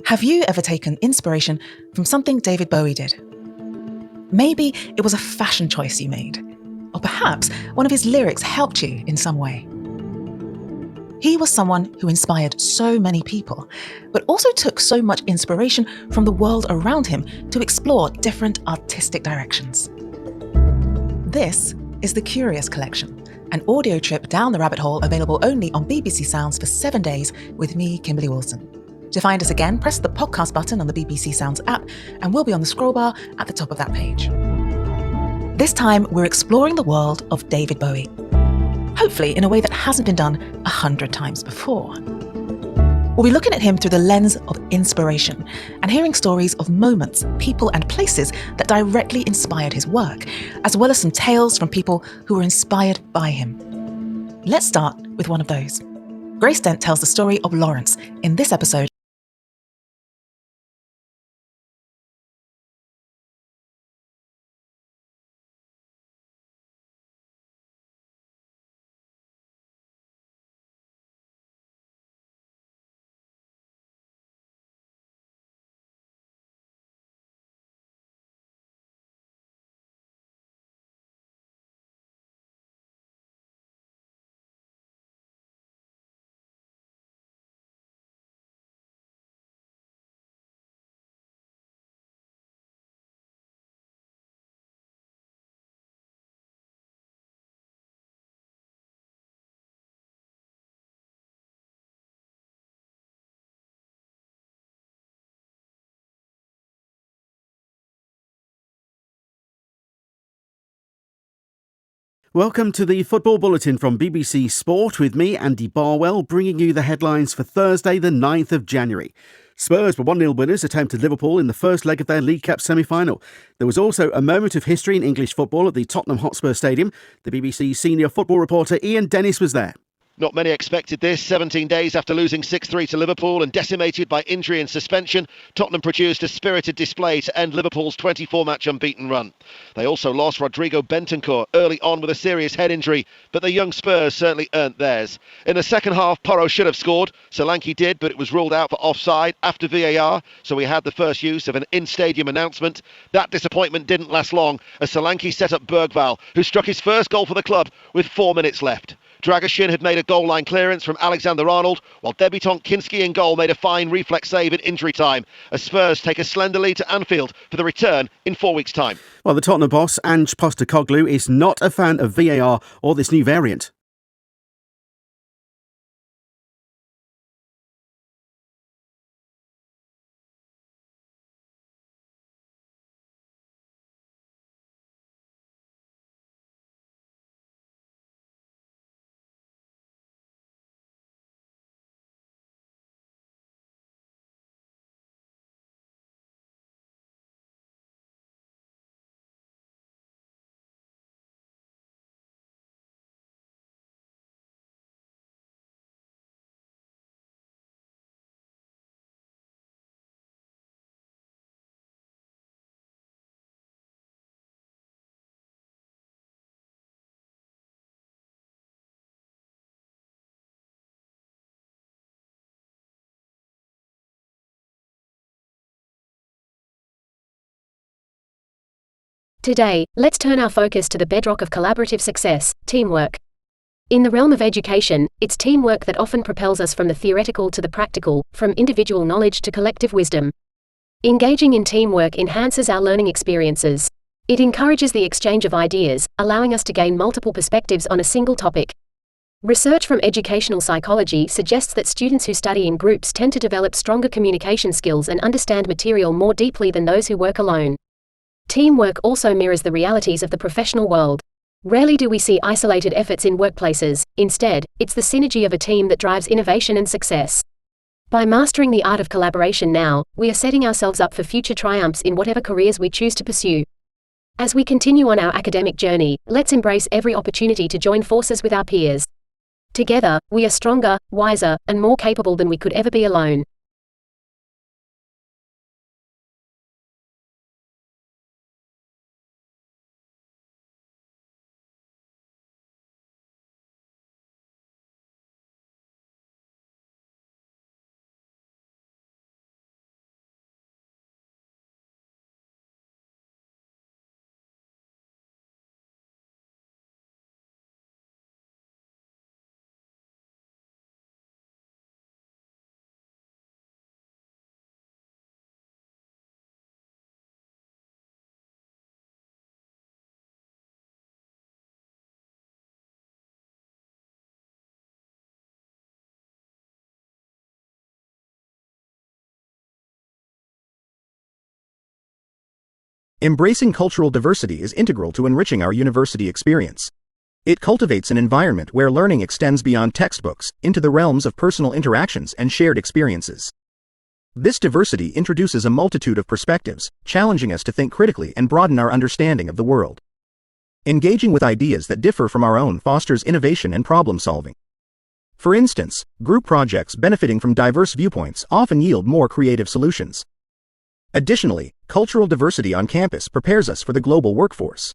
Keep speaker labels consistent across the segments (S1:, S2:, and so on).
S1: Have you ever taken inspiration from something David Bowie did? Maybe it was a fashion choice you made, or perhaps one of his lyrics helped you in some way. He was someone who inspired so many people, but also took so much inspiration from the world around him to explore different artistic directions. This is the Curious Collection, an audio trip down the rabbit hole available only on BBC Sounds for 7 days with me, Kimberly Wilson. To find us again, press the podcast button on the BBC Sounds app and we'll be on the scroll bar at the top of that page. This time, we're exploring the world of David Bowie, hopefully in a way that hasn't been done 100 times before. We'll be looking at him through the lens of inspiration and hearing stories of moments, people and places that directly inspired his work, as well as some tales from people who were inspired by him. Let's start with one of those. Grace Dent tells the story of Lawrence in this episode.
S2: Welcome to the Football Bulletin from BBC Sport with me, Andy Barwell, bringing you the headlines for Thursday the 9th of January. Spurs were 1-0 winners at home to Liverpool in the first leg of their League Cup semi-final. There was also a moment of history in English football at the Tottenham Hotspur Stadium. The BBC senior football reporter Ian Dennis was there.
S3: Not many expected this. 17 days after losing 6-3 to Liverpool and decimated by injury and suspension, Tottenham produced a spirited display to end Liverpool's 24-match unbeaten run. They also lost Rodrigo Bentancur early on with a serious head injury, but the young Spurs certainly earned theirs. In the second half, Porro should have scored. Solanke did, but it was ruled out for offside after VAR, so we had the first use of an in-stadium announcement. That disappointment didn't last long as Solanke set up Bergvall, who struck his first goal for the club with 4 minutes left. Dragoshin had made a goal line clearance from Alexander Arnold, while debutant Kinski in goal made a fine reflex save in injury time, as Spurs take a slender lead to Anfield for the return in 4 weeks' time.
S2: Well, the Tottenham boss, Ange Postecoglou, is not a fan of VAR or this new variant.
S4: Today, let's turn our focus to the bedrock of collaborative success, teamwork. In the realm of education, it's teamwork that often propels us from the theoretical to the practical, from individual knowledge to collective wisdom. Engaging in teamwork enhances our learning experiences. It encourages the exchange of ideas, allowing us to gain multiple perspectives on a single topic. Research from educational psychology suggests that students who study in groups tend to develop stronger communication skills and understand material more deeply than those who work alone. Teamwork also mirrors the realities of the professional world. Rarely do we see isolated efforts in workplaces. Instead, it's the synergy of a team that drives innovation and success. By mastering the art of collaboration now, we are setting ourselves up for future triumphs in whatever careers we choose to pursue. As we continue on our academic journey, let's embrace every opportunity to join forces with our peers. Together, we are stronger, wiser, and more capable than we could ever be alone.
S5: Embracing cultural diversity is integral to enriching our university experience. It cultivates an environment where learning extends beyond textbooks into the realms of personal interactions and shared experiences. This diversity introduces a multitude of perspectives, challenging us to think critically and broaden our understanding of the world. Engaging with ideas that differ from our own fosters innovation and problem-solving. For instance, group projects benefiting from diverse viewpoints often yield more creative solutions. Additionally, cultural diversity on campus prepares us for the global workforce.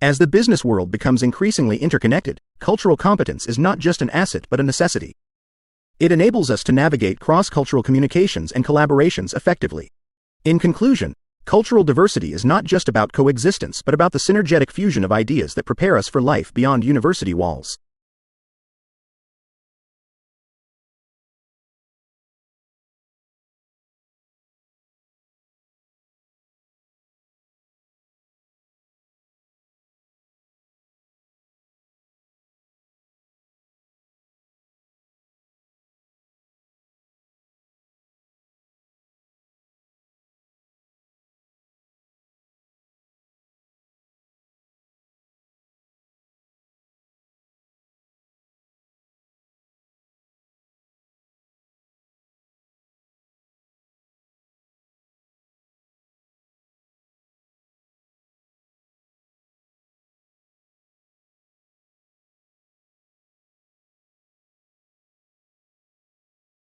S5: As the business world becomes increasingly interconnected, cultural competence is not just an asset but a necessity. It enables us to navigate cross-cultural communications and collaborations effectively. In conclusion, cultural diversity is not just about coexistence but about the synergetic fusion of ideas that prepare us for life beyond university walls.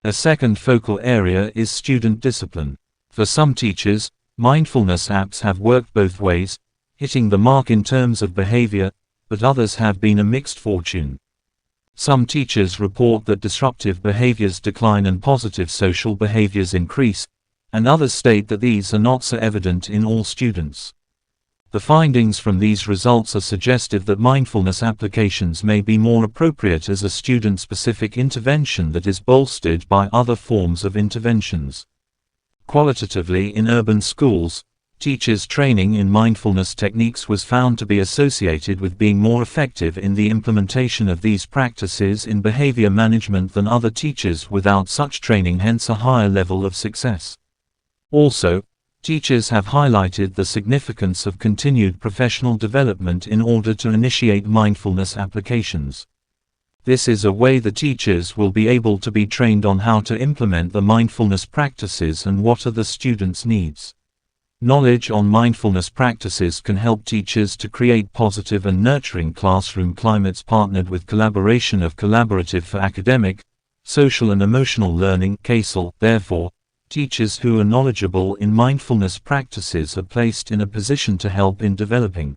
S6: A second focal area is student discipline. For some teachers, mindfulness apps have worked both ways, hitting the mark in terms of behavior, but others have been a mixed fortune. Some teachers report that disruptive behaviors decline and positive social behaviors increase, and others state that these are not so evident in all students. The findings from these results are suggestive that mindfulness applications may be more appropriate as a student-specific intervention that is bolstered by other forms of interventions. Qualitatively, in urban schools, teachers' training in mindfulness techniques was found to be associated with being more effective in the implementation of these practices in behavior management than other teachers without such training, hence a higher level of success. Also, teachers have highlighted the significance of continued professional development in order to initiate mindfulness applications. This is a way the teachers will be able to be trained on how to implement the mindfulness practices and what are the students' needs. Knowledge on mindfulness practices can help teachers to create positive and nurturing classroom climates partnered with collaboration of collaborative for academic, social and emotional learning (CASEL). Therefore, teachers who are knowledgeable in mindfulness practices are placed in a position to help in developing